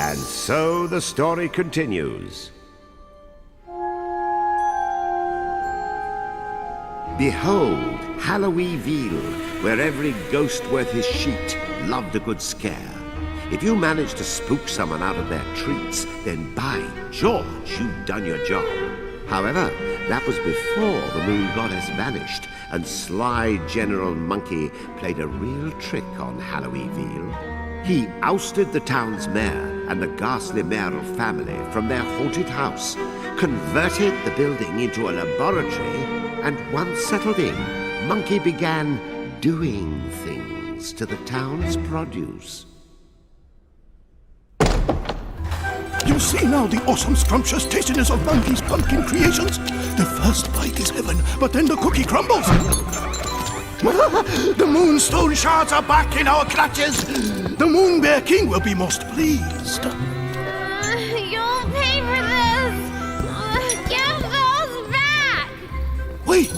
And so the story continues. Behold, Halloweenville, where every ghost worth his sheet loved a good scare. If you manage to spook someone out of their treats, then by George, you've done your job. However, that was before the moon goddess vanished, and sly General Monkey played a real trick on Halloweenville. He ousted the town's mayor and the ghastly mayoral family from their haunted house, converted the building into a laboratory, and once settled in, Monkey began doing things to the town's produce. You see now the awesome scrumptious tastiness of Monkey's pumpkin creations? The first bite is heaven, but then the cookie crumbles. The moonstone shards are back in our clutches. The Moon Bear King will be most pleased. You'll pay for this. Give those back. Wait,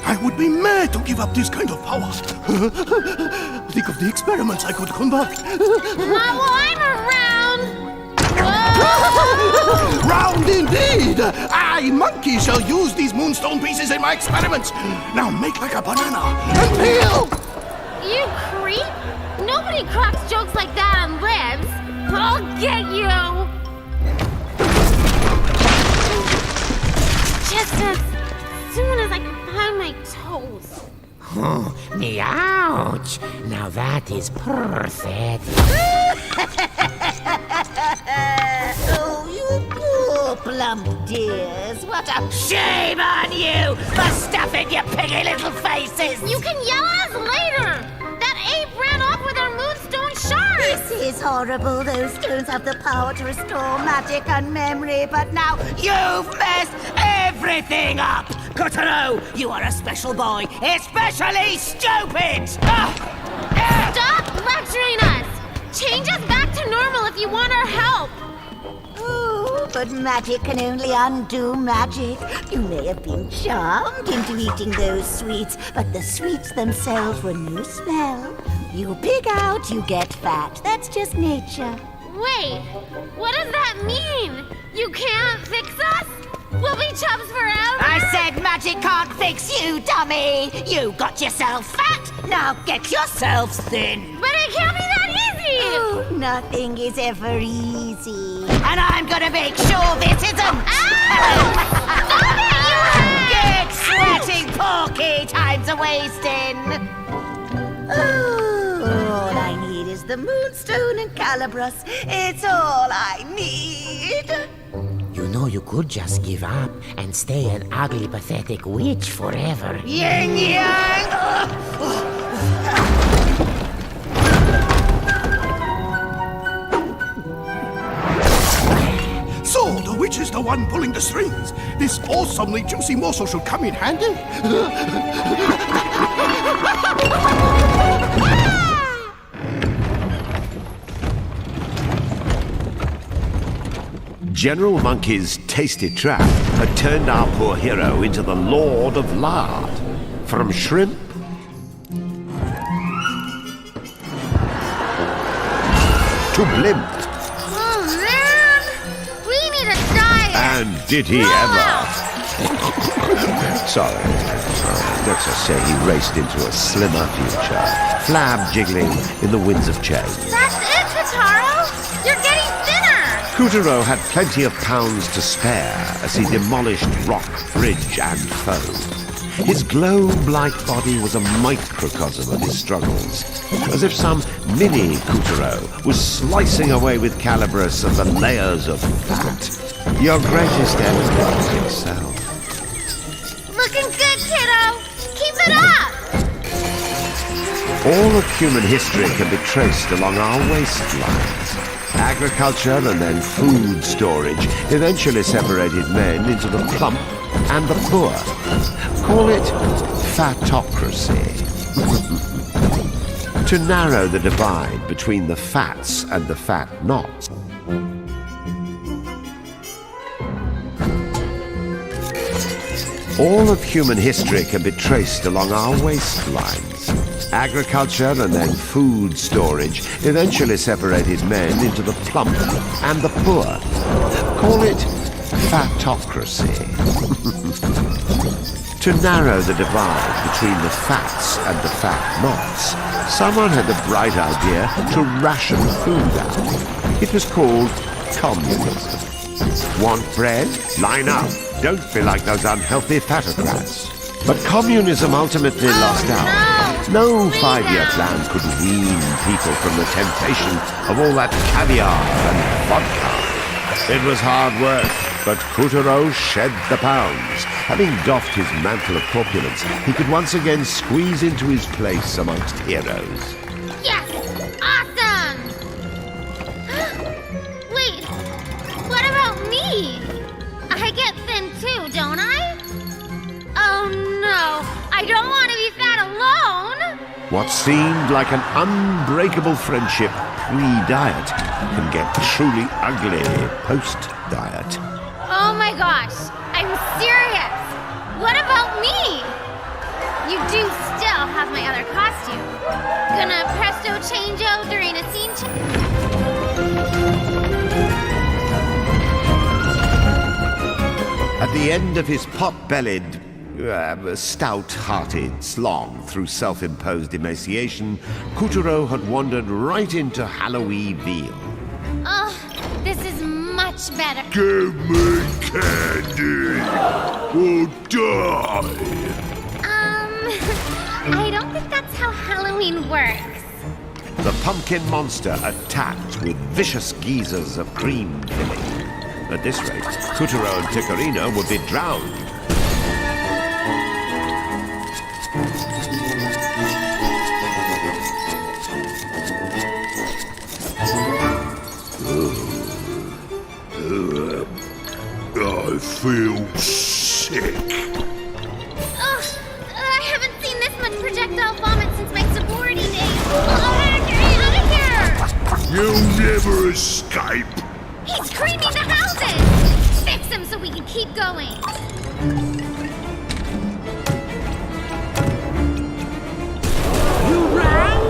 I would be mad to give up this kind of power. Think of the experiments I could conduct. Not while I'm around. Round indeed! I, Monkey, shall use these moonstone pieces in my experiments. Now make like a banana and peel! You creep! Nobody cracks jokes like that and lives. I'll get you! Just as soon as I can find my toes. Oh, ouch! Now that is perfect. Oh, you poor plump dears. What a shame on you for stuffing your piggy little faces. You can yell at us later! That ape ran off with our moonstone shards! This is horrible. Those stones have the power to restore magic and memory, but now you've messed everything up. Kotaro, you are a special boy, especially stupid. Stop lecturing us! Change us back to normal if you want our help! Oh, but magic can only undo magic. You may have been charmed into eating those sweets, but the sweets themselves were no spell. You pig out, you get fat. That's just nature. Wait, what does that mean? You can't fix us? We'll be chubs forever? I said magic can't fix you, dummy. You got yourself fat, now get yourselves thin. But it can't be that easy! Oh, nothing is ever easy. And I'm gonna make sure this isn't. Stop it, you hag! Get sweating, porky, time's a-wasting. Oh, all I need is the moonstone and Calibros. It's all I need. You know you could just give up and stay an ugly, pathetic witch forever. Yin yang! So, the witch is the one pulling the strings. This awesomely juicy morsel should come in handy. General Monkey's tasty trap had turned our poor hero into the Lord of Lard. From shrimp to blimp. Oh, man! We need a diet! And did he ever? Sorry. Let's just say he raced into a slimmer future, flab jiggling in the winds of change. That's it, Kotaro! You're getting thinner! Kutaro had plenty of pounds to spare as he demolished rock, bridge, and foe. His globe-like body was a microcosm of his struggles, as if some mini Kutaro was slicing away with Calibros and the layers of fat. Your greatest enemy is yourself. Looking good, kiddo! Keep it up! All of human history can be traced along our waistlines. Agriculture and then food storage eventually separated men into the plump and the poor. Call it fatocracy. To narrow the divide between the fats and the fat-nots. All of human history can be traced along our waistlines. Agriculture and then food storage eventually separated men into the plump and the poor. Call it fatocracy. To narrow the divide between the fats and the fat-nots, someone had the bright idea to ration food out. It was called communism. Want bread? Line up. Don't be like those unhealthy fatocrats. But communism ultimately lost out. No five-year plan could wean people from the temptation of all that caviar and vodka. It was hard work, but Coutureau shed the pounds. Having doffed his mantle of corpulence, he could once again squeeze into his place amongst heroes. Yes! Awesome! Wait, what about me? I get thin too, don't I? Oh no, I don't want to be fat alone! What seemed like an unbreakable friendship pre-diet can get truly ugly post-diet. Oh my gosh, I'm serious! What about me? You do still have my other costume. Gonna presto changeo during a scene At the end of his pot-bellied, stout-hearted slog through self-imposed emaciation, Coutureau had wandered right into Halloween veal. Oh, this is much better. Give me candy or die. I don't think that's how Halloween works. The pumpkin monster attacked with vicious geysers of cream filling. At this rate, Coutureau and Ticorino would be drowned. I feel sick. Ugh, I haven't seen this much projectile vomit since my sorority days. Oh, get me out of here! You'll never escape. He's creaming the houses! Fix him so we can keep going. You rang?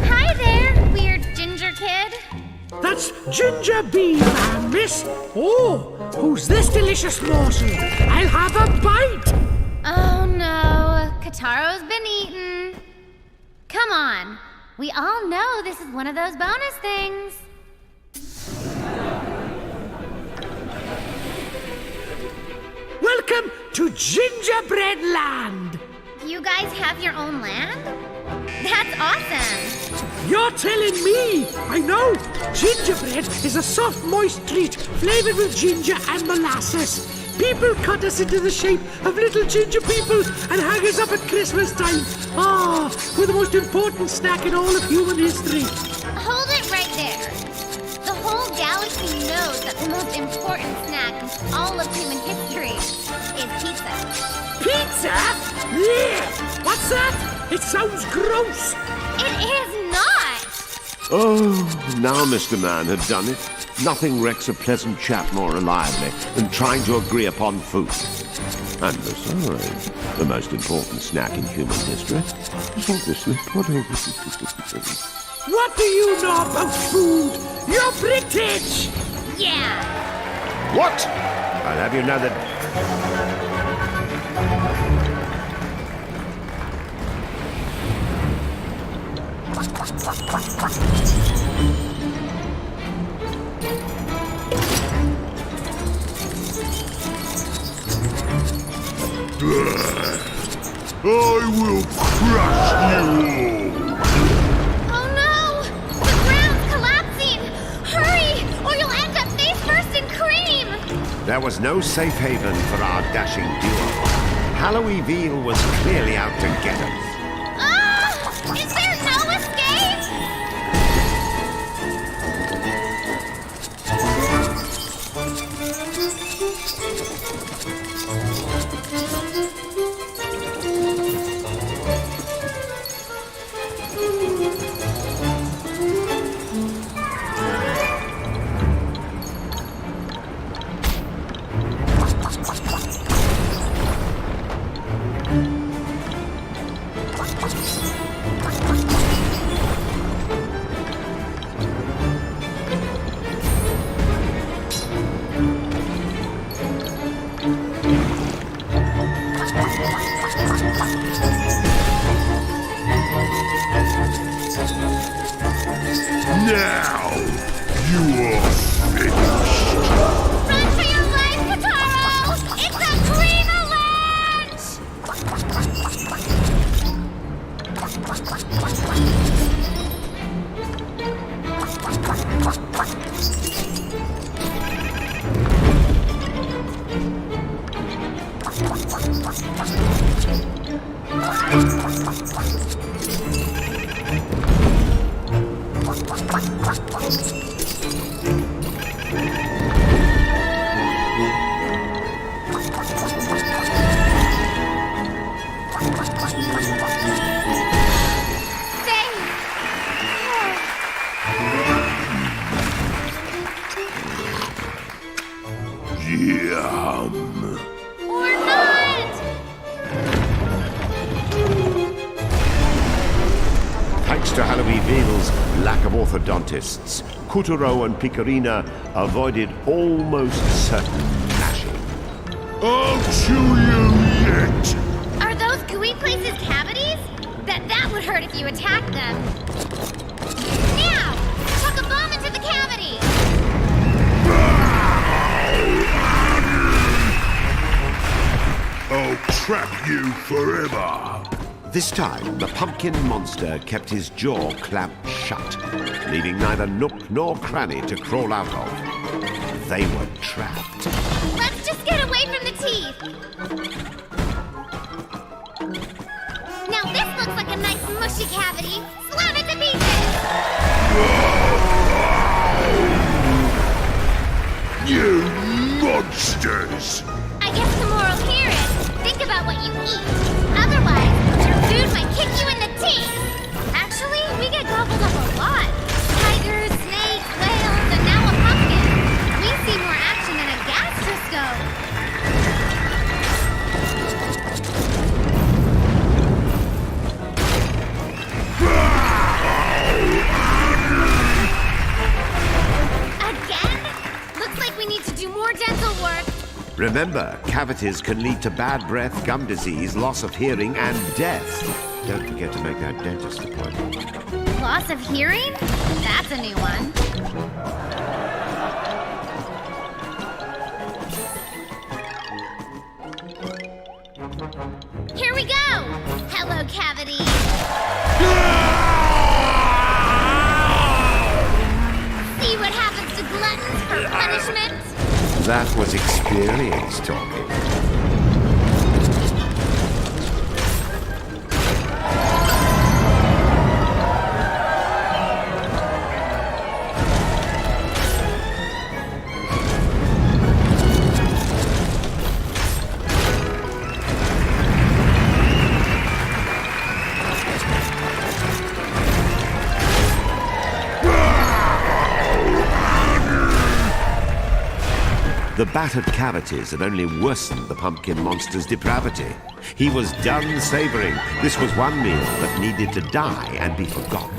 Hi there, weird ginger kid. That's Ginger Bean, ma'am, miss. Oh, who's this delicious morsel? I'll have a bite. Oh no, Kataro's been eaten. Come on, we all know this is one of those bonus things. Welcome to Gingerbread Land. You guys have your own land? That's awesome. You're telling me. I know. Gingerbread is a soft, moist treat flavored with ginger and molasses. People cut us into the shape of little ginger people and hang us up at Christmas time. Ah, we're the most important snack in all of human history. Hold it right there. The whole galaxy knows that the most important snack in all of human history is pizza. Pizza? Blech! What's that? It sounds gross. It is not! Oh, now Mr. Man had done it. Nothing wrecks a pleasant chat more reliably than trying to agree upon food. And besides, the most important snack in human history is obviously pudding. What do you know about food? You're British! Yeah! What? I'll have you know that... I will crush you all. Oh no! The ground's collapsing! Hurry, or you'll end up face first in cream! There was no safe haven for our dashing duo. Halloween Veal was clearly out to get us. Ah! Is there no escape? Now, you are finished. Run for your life, Kataro! It's a green Yum. Or not! Thanks to Halloween-Veil's lack of orthodontists, Kuturo and Picarina avoided almost certain gnashing. I'll chew you yet. Are those gooey places cavities? That would hurt if you attacked them. Now! Chuck a bomb into the cavity! I'll trap you forever. This time, the pumpkin monster kept his jaw clamped shut, leaving neither nook nor cranny to crawl out of. They were trapped. Let's just get away from the teeth! Now this looks like a nice mushy cavity! Slam it to pieces! You monsters! I guess the moral here is, think about what you eat. Otherwise, your food might kick you in the teeth! Actually, we get gobbled up a lot. Tigers, snakes, whales, and now a pumpkin. We see more action than a gastroscope. Again? Looks like we need to do more dental work. Remember, cavities can lead to bad breath, gum disease, loss of hearing, and death. Don't forget to make that dentist appointment. Loss of hearing? That's a new one. Here we go! Hello, cavity! See what happens to gluttons for punishment? That was experience talking. The battered cavities had only worsened the pumpkin monster's depravity. He was done savoring. This was one meal that needed to die and be forgotten.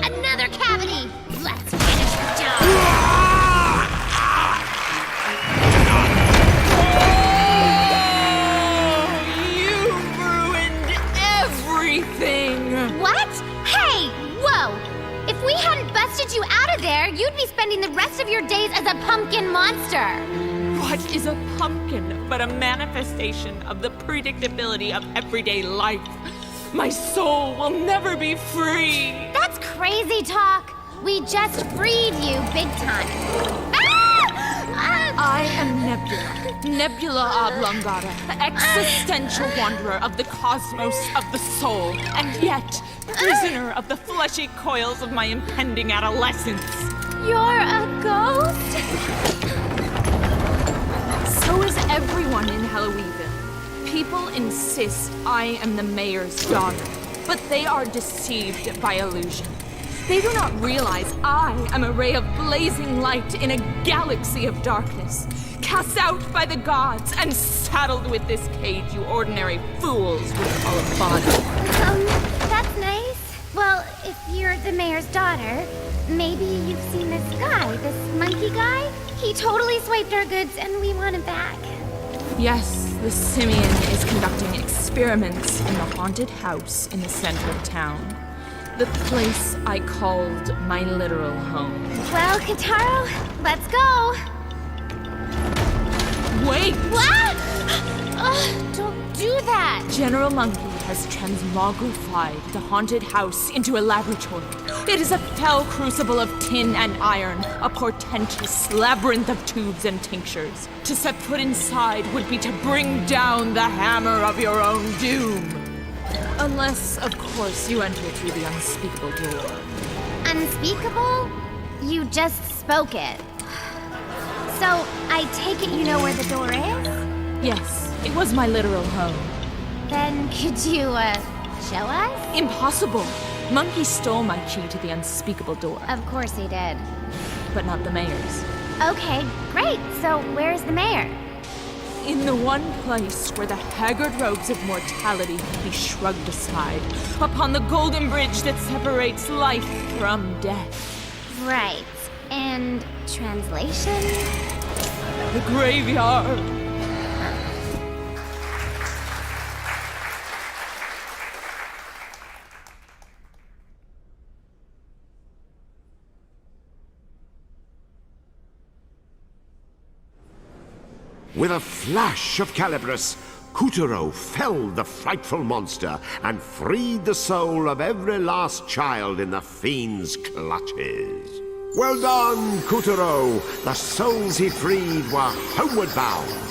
Another cavity! Let's finish the job! What? Hey! Whoa! If we hadn't busted you out of there, you'd be spending the rest of your days as a pumpkin monster! What is a pumpkin but a manifestation of the predictability of everyday life? My soul will never be free! That's crazy talk! We just freed you big time. I am Nebula Oblongata, existential wanderer of the cosmos of the soul, and yet prisoner of the fleshy coils of my impending adolescence. You're a ghost? So is everyone in Halloweenville. People insist I am the mayor's daughter, but they are deceived by illusion. They do not realize I am a ray of blazing light in a galaxy of darkness, cast out by the gods and saddled with this cage you ordinary fools would call a body. That's nice. Well, if you're the mayor's daughter, maybe you've seen this guy, this monkey guy? He totally swiped our goods and we want him back. Yes, the simian is conducting experiments in the haunted house in the center of town. The place I called my literal home. Well, Kataro, let's go. Wait! What? Ugh, don't do that. General Monkey has transmogrified the haunted house into a laboratory. It is a fell crucible of tin and iron, a portentous labyrinth of tubes and tinctures. To set foot inside would be to bring down the hammer of your own doom. Unless, of course, you enter through the unspeakable door. Unspeakable? You just spoke it. So, I take it you know where the door is? Yes, it was my literal home. Then could you, show us? Impossible! Monkey stole my key to the unspeakable door, Of course he did. but not the mayor's. Okay, great. So, where's the mayor? In the one place where the haggard robes of mortality can be shrugged aside, upon the golden bridge that separates life from death. Right. And translation? The graveyard. With a flash of Calibris, Kuturo felled the frightful monster and freed the soul of every last child in the fiend's clutches. Well done, Kuturo! The souls he freed were homeward bound.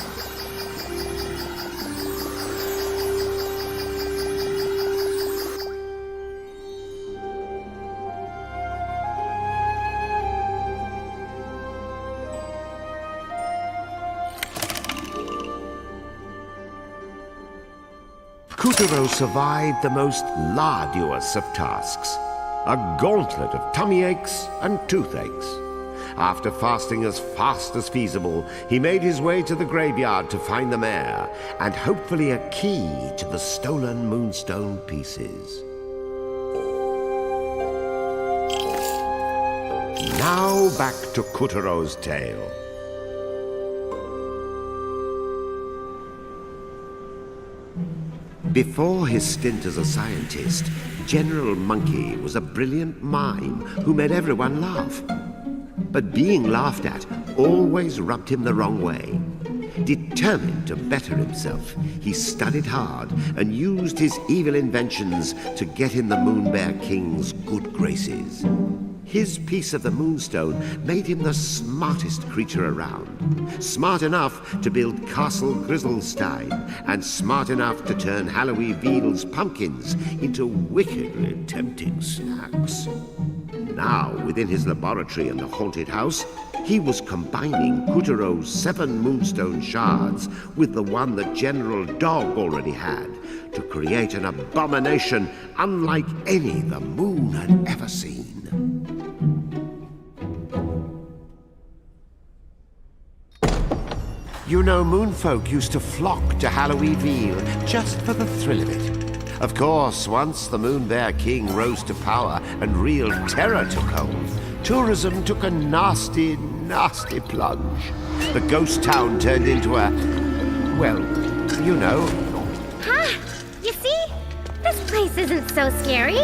Kuturo survived the most arduous of tasks, a gauntlet of tummy aches and toothaches. After fasting as fast as feasible, he made his way to the graveyard to find the mayor, and hopefully a key to the stolen moonstone pieces. Now back to Kuturo's tale. Before his stint as a scientist, General Monkey was a brilliant mime who made everyone laugh. But being laughed at always rubbed him the wrong way. Determined to better himself, he studied hard and used his evil inventions to get in the Moonbear King's good graces. His piece of the moonstone made him the smartest creature around. Smart enough to build Castle Grizzlestein, and smart enough to turn Halloween Beadle's pumpkins into wickedly tempting snacks. Now, within his laboratory in the haunted house, he was combining Kuturo's 7 moonstone shards with the one that General Dog already had to create an abomination unlike any the moon had ever seen. You know, moonfolk used to flock to Halloweenville just for the thrill of it. Of course, once the Moonbear King rose to power and real terror took hold, tourism took a nasty, nasty plunge. The ghost town turned into a, well, you know. Ha! You see? This place isn't so scary.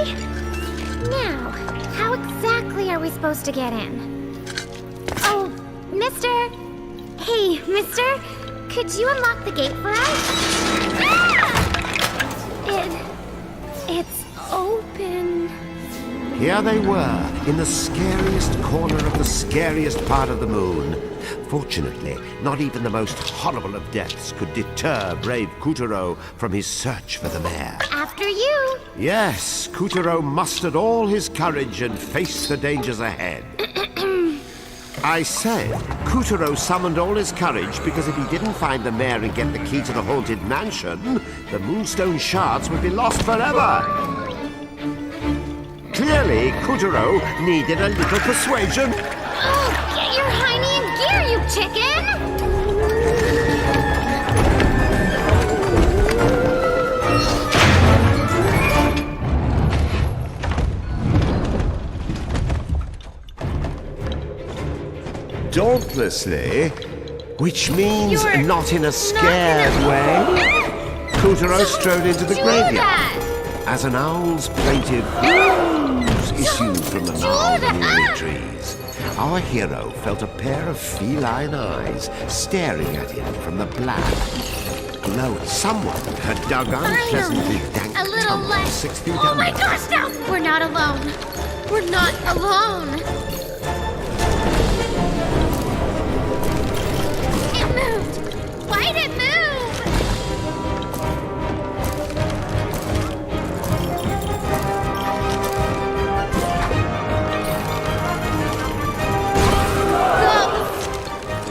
Now, how exactly are we supposed to get in? Oh, mister! Hey, mister! Could you unlock the gate for us? Ah! It's open. Here they were, in the scariest corner of the scariest part of the moon. Fortunately, not even the most horrible of deaths could deter brave Kuturo from his search for the mayor. After you! Yes, Kuturo mustered all his courage and faced the dangers ahead. I said Kuturo summoned all his courage because if he didn't find the mayor and get the key to the haunted mansion, the moonstone shards would be lost forever. Clearly, Kuturo needed a little persuasion. Oh, get your hiney in gear, you chicken! effortlessly, which means You're not in a scared not way. gonna- Kuturo strode into the do graveyard that. as an owl's plaintive whoos issued from the do gnarled that. weary trees. Our hero felt a pair of feline eyes staring at him from the black. Glow. Someone had dug unpleasantly dank A little tunnels less. 6 feet Oh my under. gosh, no! We're not alone. We're not alone. It moved. Why'd it move? Go.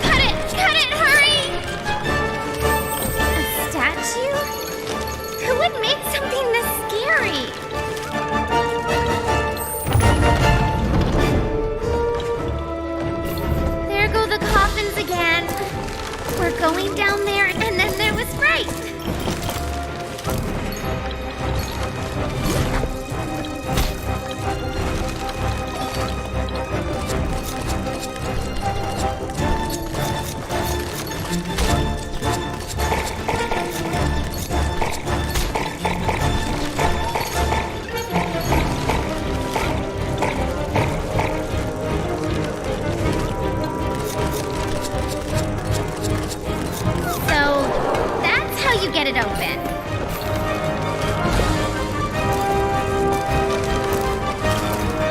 Cut it, hurry! A statue? Who would make something this scary? There go the coffins again. We're going down there, and then there was Sprite. So that's how you get it open.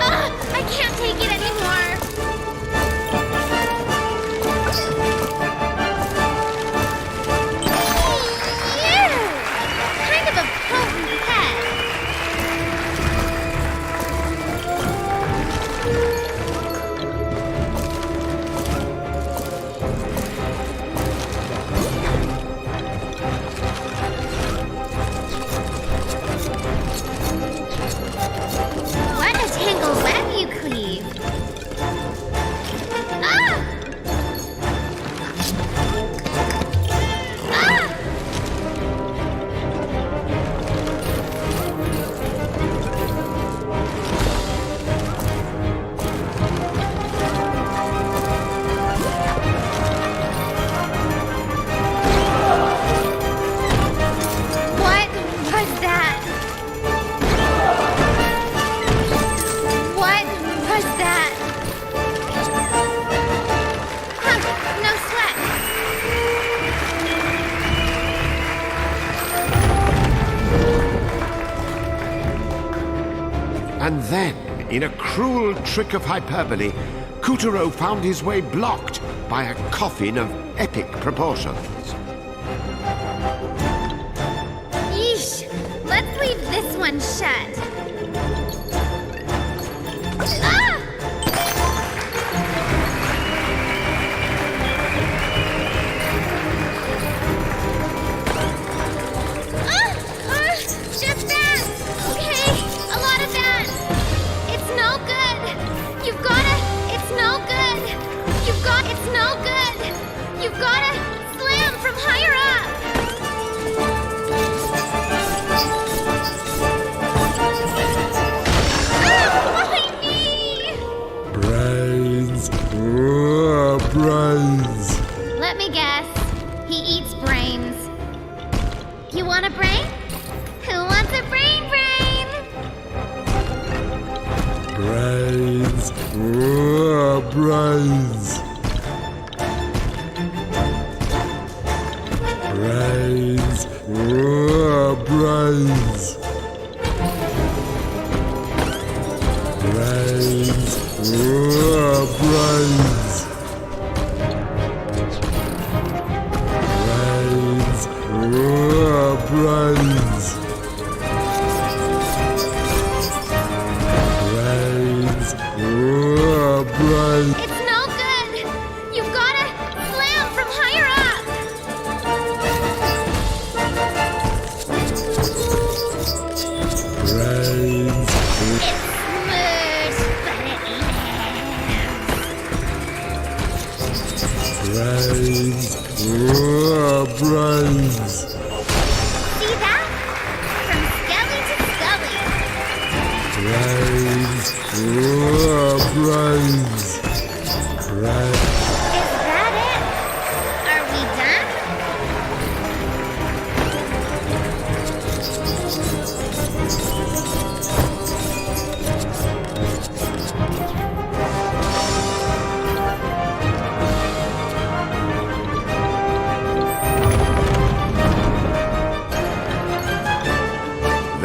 Ugh, I can't take it anymore. Ew! Kind of a potent pet. What a tangled web you cleave. Ah! Ah! What was that? What was that? Huh, no sweat. And then, in a cruel trick of hyperbole, Kuturo found his way blocked by a coffin of epic proportions. Yeesh. Let's leave this one shut. Ah! Just that. Okay, a lot of that. It's no good. You've gotta. It's no good. It's no good. You've gotta slam from higher up. Ah, my knee. Brains. Brains. Let me guess. He eats brains. You want a brain? Who wants a brain? Brains. Brains. Brains. Brains. Brains. Brains. Brains. Brains. Brains. It's no good. You've gotta slam from higher up.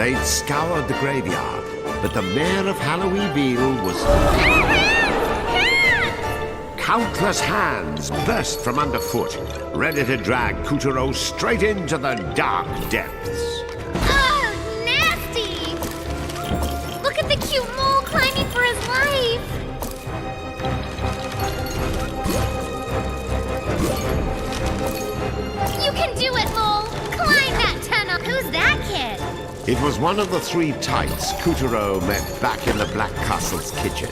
They'd scoured the graveyard, but the mayor of Halloweenville was... Countless hands burst from underfoot, ready to drag Couturier straight into the dark depths. Oh, nasty! Look at the cute mole climbing for his life! You can do it, mole! Climb that tunnel! Who's that kid? It was one of the three types Couturier met back in the Black Castle's kitchen.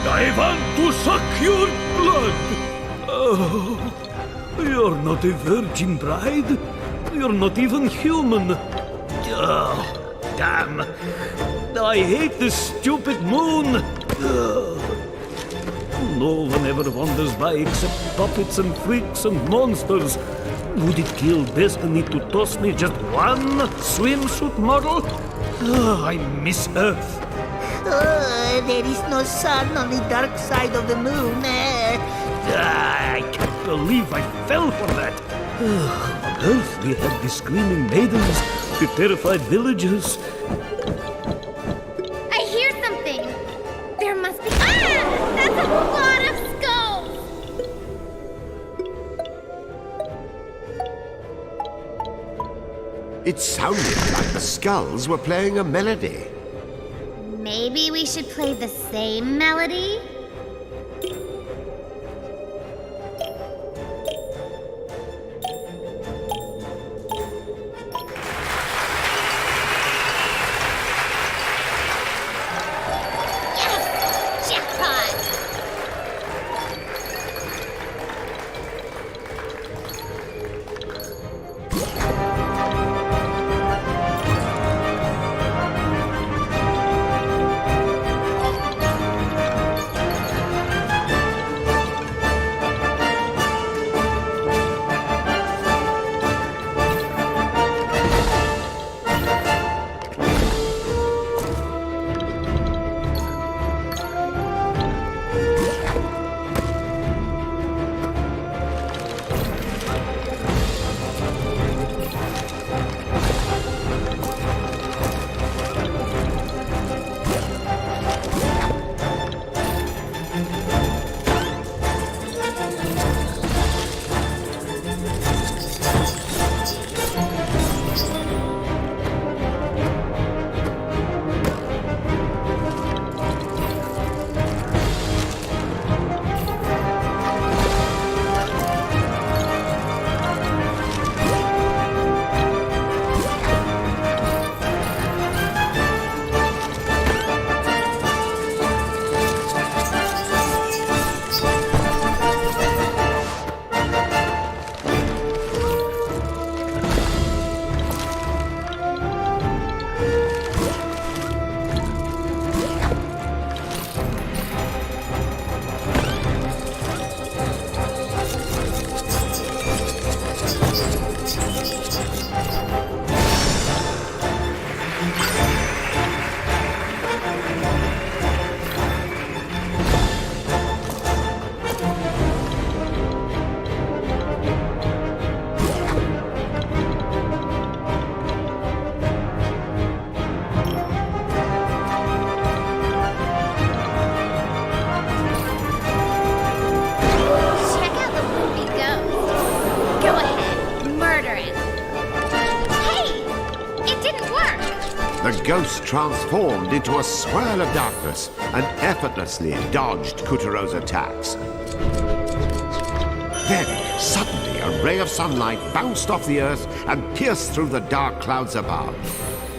I want to suck your blood. Oh, you're not a virgin bride. You're not even human. Oh, damn. I hate this stupid moon. Oh. No one ever wanders by except puppets and freaks and monsters. Would it kill destiny to toss me just one swimsuit model? Oh, I miss Earth. There is no sun on the dark side of the moon. I can't believe I fell for that. On Earth, we had the screaming maidens, the terrified villagers. I hear something! There must be... Ah! That's a lot of skulls! It sounded like the skulls were playing a melody. Maybe we should play the same melody? Yes! Jackpot! The ghost transformed into a swirl of darkness and effortlessly dodged Couturier's attacks. Then, suddenly, a ray of sunlight bounced off the earth and pierced through the dark clouds above.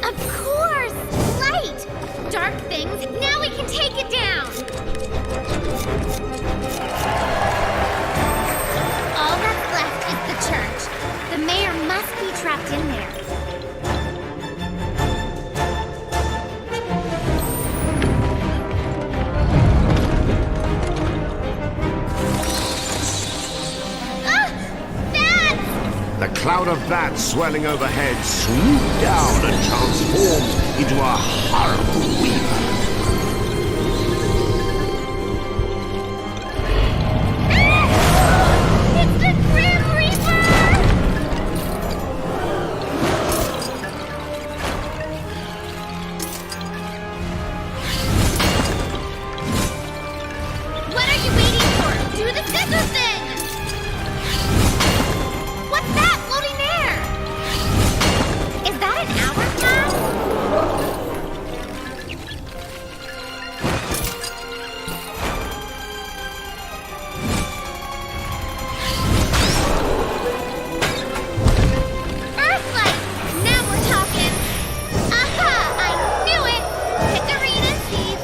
Of course! Light! Dark things, now we can take it down! cloud of bats swirling overhead swooped down and transformed into a horrible weaver. It's the Grim Reaper! What are you waiting for? Do the scissor thing! What's that floating there? Is that an hourglass? Earthlight! Now we're talking! Aha! I knew it! Hickorina sees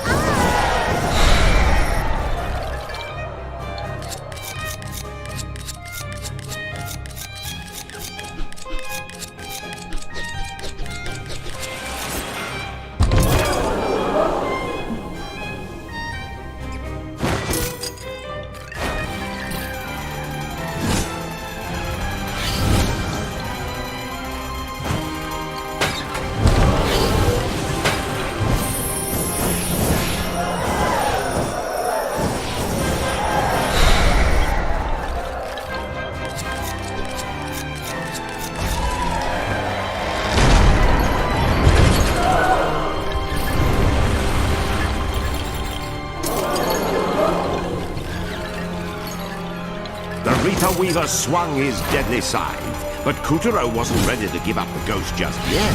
The Reaper Weaver swung his deadly scythe, but Kuturo wasn't ready to give up the ghost just yet.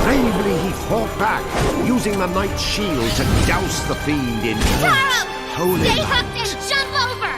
Bravely he fought back, using the knight's shield to douse the fiend in Taro! holy Stay light. hooked and jump over!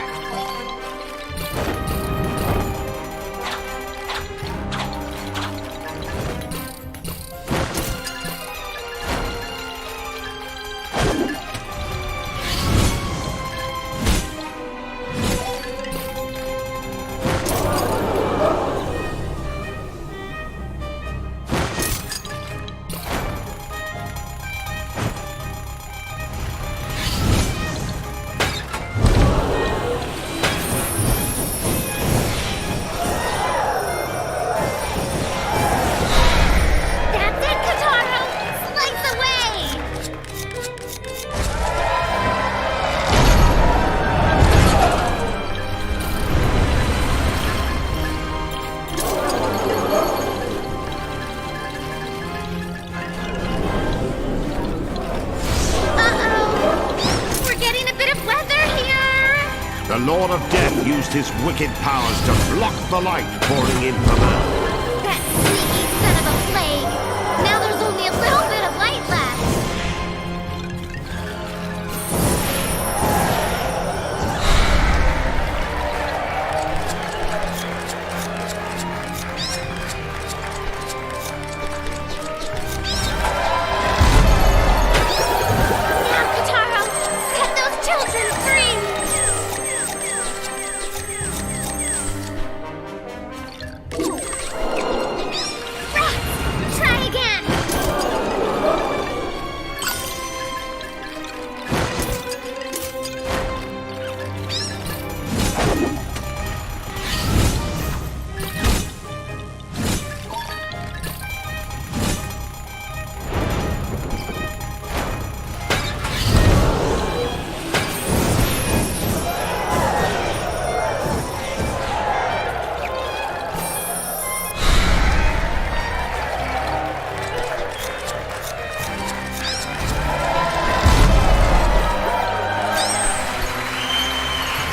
That's it, Kataro! Slice away! Uh-oh! We're getting a bit of weather here! The Lord of Death used his wicked powers to block the light pouring in from Earth. That sneaky son of a plague! Now there's only a little bit of light left! Now, Kataro! Set those children free! Rats! Try again!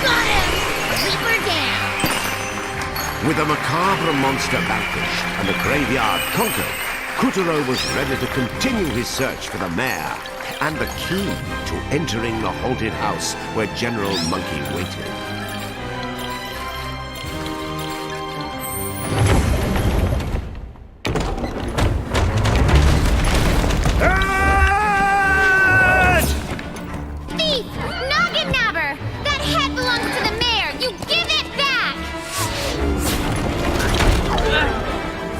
Got him! Keep her down! With the macabre monster vanquished and the graveyard conquered, Kuturo was ready to continue his search for the mare and the key to entering the haunted house where General Monkey waited. Thief! Noggin Nabber! That head belongs to the mayor! You give it back!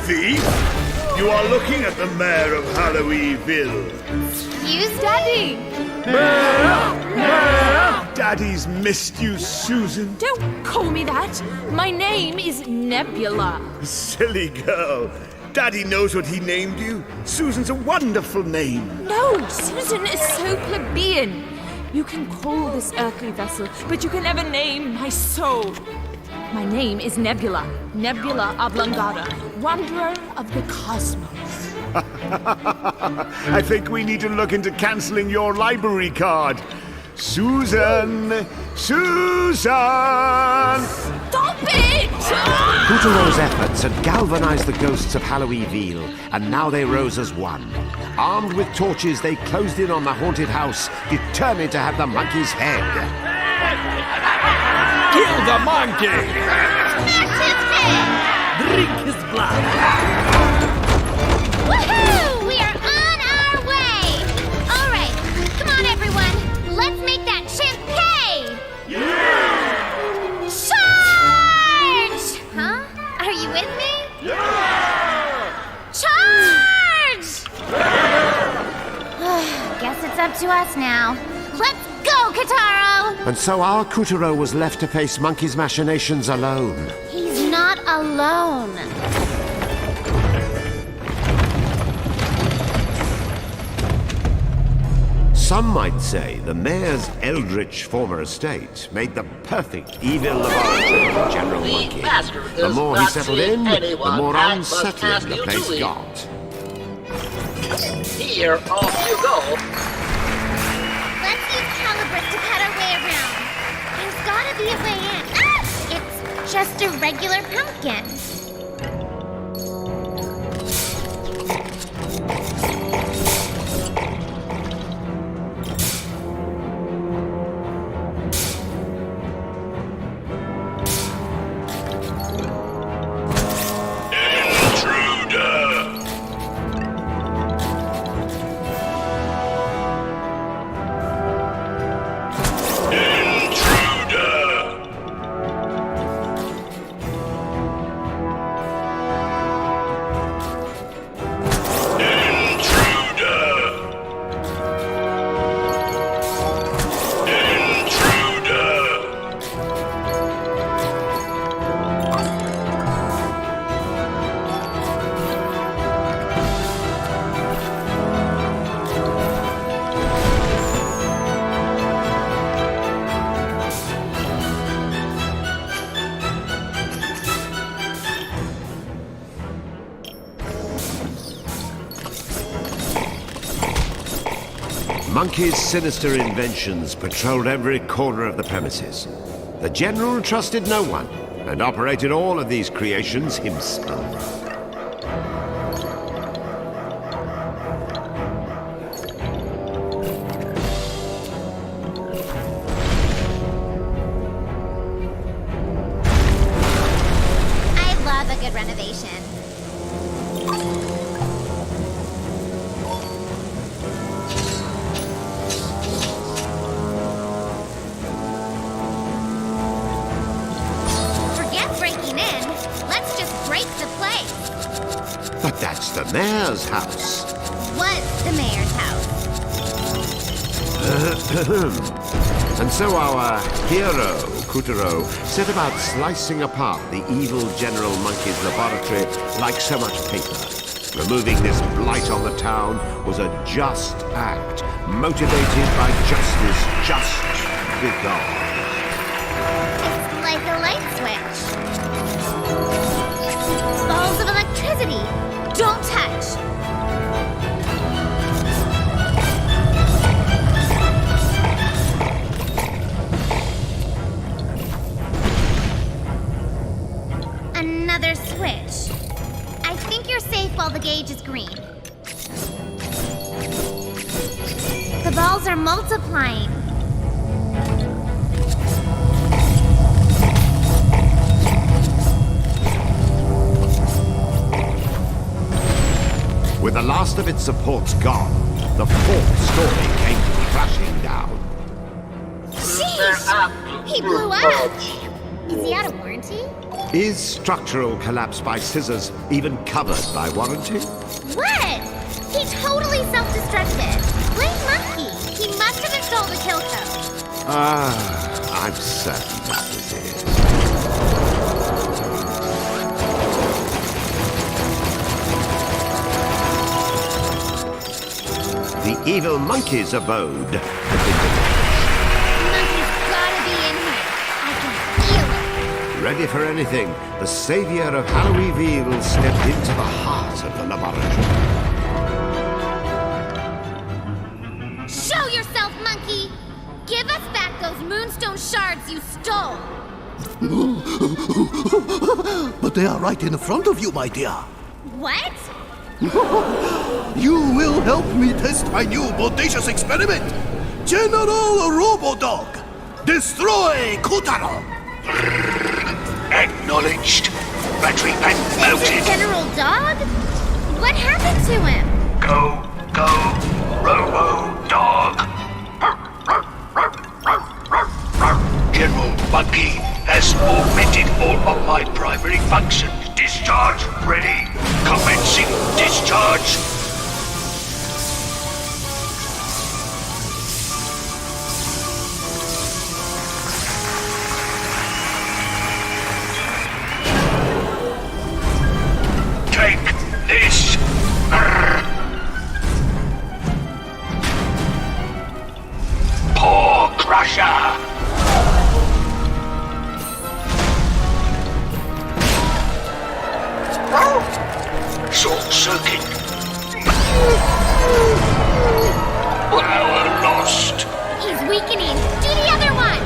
Thief? You are looking at the mayor of Halloweenville. Excuse me? Daddy! Daddy! Daddy's missed you, Susan. Don't call me that. My name is Nebula. Silly girl. Daddy knows what he named you. Susan's a wonderful name. No, Susan is so plebeian. You can call this earthly vessel, but you can never name my soul. My name is Nebula. Nebula Oblongata, wanderer of the cosmos. I think we need to look into canceling your library card. Susan! Susan! Stop it! Puppeteer's efforts had galvanized the ghosts of Halloweenville, and now they rose as one. Armed with torches, they closed in on the haunted house, determined to have the monkey's head. Kill the monkey! Smash his head! Drink his blood! Woohoo! We are on our way! All right, come on, everyone. Let's make that chimp pay! Yeah! Charge! Huh? Are you with me? Yeah! Charge! Guess it's up to us now. Let's go, Kataro! And so our Kutaro was left to face Monkey's machinations alone. He's not alone. Some might say the mayor's eldritch former estate made the perfect evil laboratory for General Monkey. The more he settled in, the more unsettling the place got. Here, off you go. Let's use Calibris to cut our way around. There's gotta be a way in. Ah! It's just a regular pumpkin. Monkey's sinister inventions patrolled every corner of the premises. The General trusted no one and operated all of these creations himself. I love a good renovation. But that's the mayor's house. Was the mayor's house. And so our hero, Kutaro, set about slicing apart the evil General Monkey's laboratory like so much paper. Removing this blight on the town was a just act, motivated by justice just because. It's like a light switch. Balls of electricity. Don't touch. Another switch. I think you're safe while the gauge is green. The balls are multiplying. With the last of its supports gone, the fourth story came crashing down. Sheesh! He blew up! Is he out of warranty? Is structural collapse by scissors even covered by warranty? What? He totally self-destructed. Blame Monkey. He must have installed a kill code. Ah, I'm certain that was it. The evil monkey's abode had been Monkey's gotta be in here. I can feel it. ready for anything. The savior of Halloweenville stepped into the heart of the laboratory. Show yourself, monkey! Give us back those moonstone shards you stole! But they are right in front of you, my dear. What? You will help me test my new bodacious experiment. General Robodog. Destroy Kotaro. Acknowledged. Battery pack Is melted. it General Dog? What happened to him? Go, Robo-Dog. General Monkey has augmented all of my primary functions. Discharge ready. Commencing discharge. Take this. Paw Crusher. Short circuit. Power lost. He's weakening. Do the other one!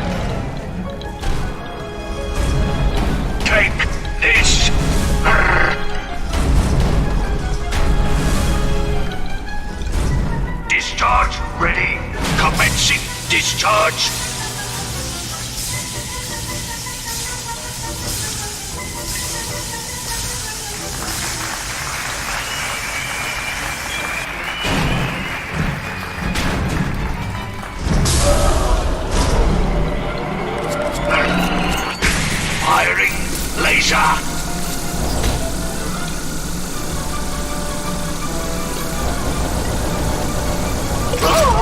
Take this. Discharge ready. Commencing discharge. Firing laser.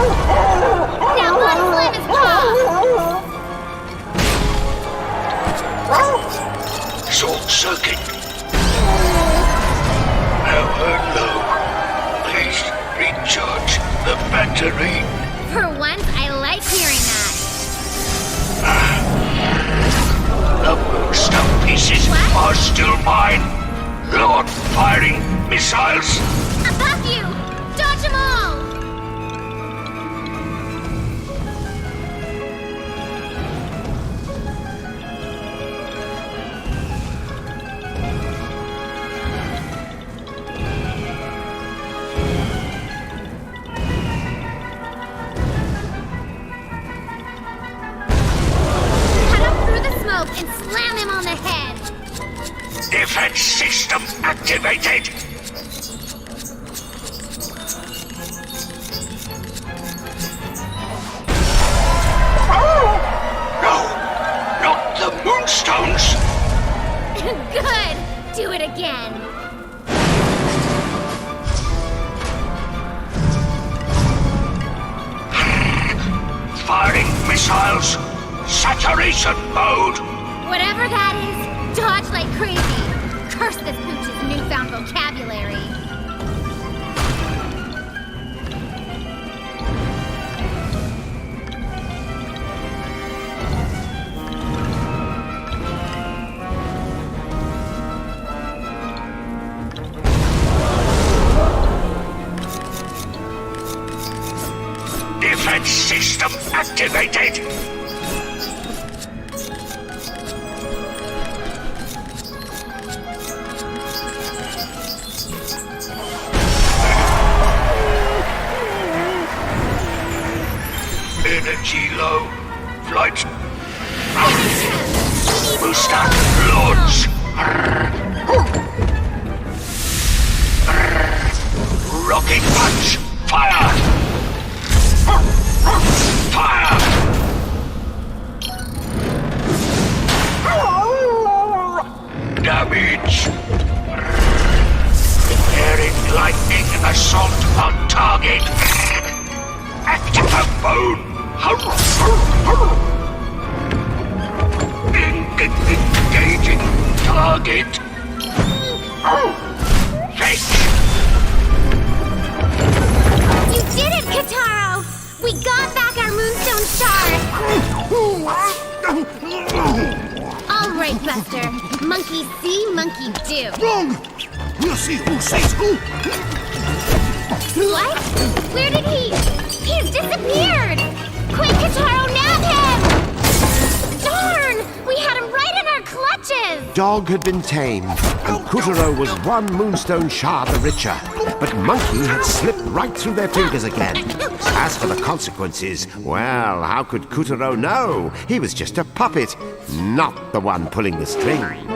Now unslam his paw! Short circuit. Power low. Please recharge the battery. For once, I like hearing that. The moonstone pieces What? are still mine. Lord firing missiles. Above you! Dodge them all! Cut up through the smoke and slam him on the head! Defense system activated. No, not the moonstones. Good! Do it again! Firing missiles. Saturation mode. Whatever that is, dodge like crazy! Curse this pooch's newfound vocabulary! Defense system activated. Energy low. Flight. Booster launch. Rocket punch. Fire. Fire. Damage. Declaring lightning assault on target. Active mode. right, Buster. Monkey see, monkey do. Wrong! We'll see who says who. What? Where did he? He's disappeared! Quick, Kataro, nab him! Darn! We had him right in our clutches! Dog had been tamed, and Kutaro was one moonstone shard the richer. But Monkey had slipped right through their fingers again. As for the consequences, well, how could Kutaro know? He was just a puppet, not the one pulling the strings.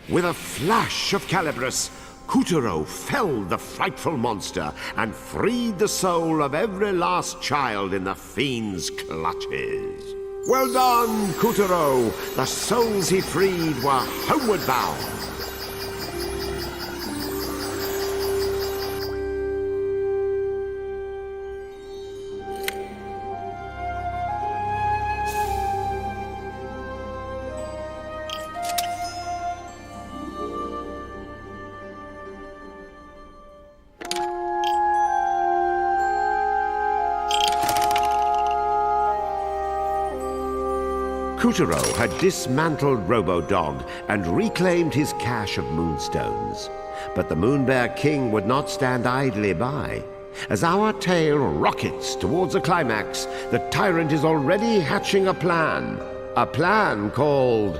With a flash of Calibris, Kutaro felled the frightful monster and freed the soul of every last child in the fiend's clutches. Well done, Kutaro! The souls he freed were homeward bound. Kutaro had dismantled Robo-Dog and reclaimed his cache of moonstones. But the Moonbear King would not stand idly by. As our tale rockets towards a climax, the tyrant is already hatching a plan. A plan called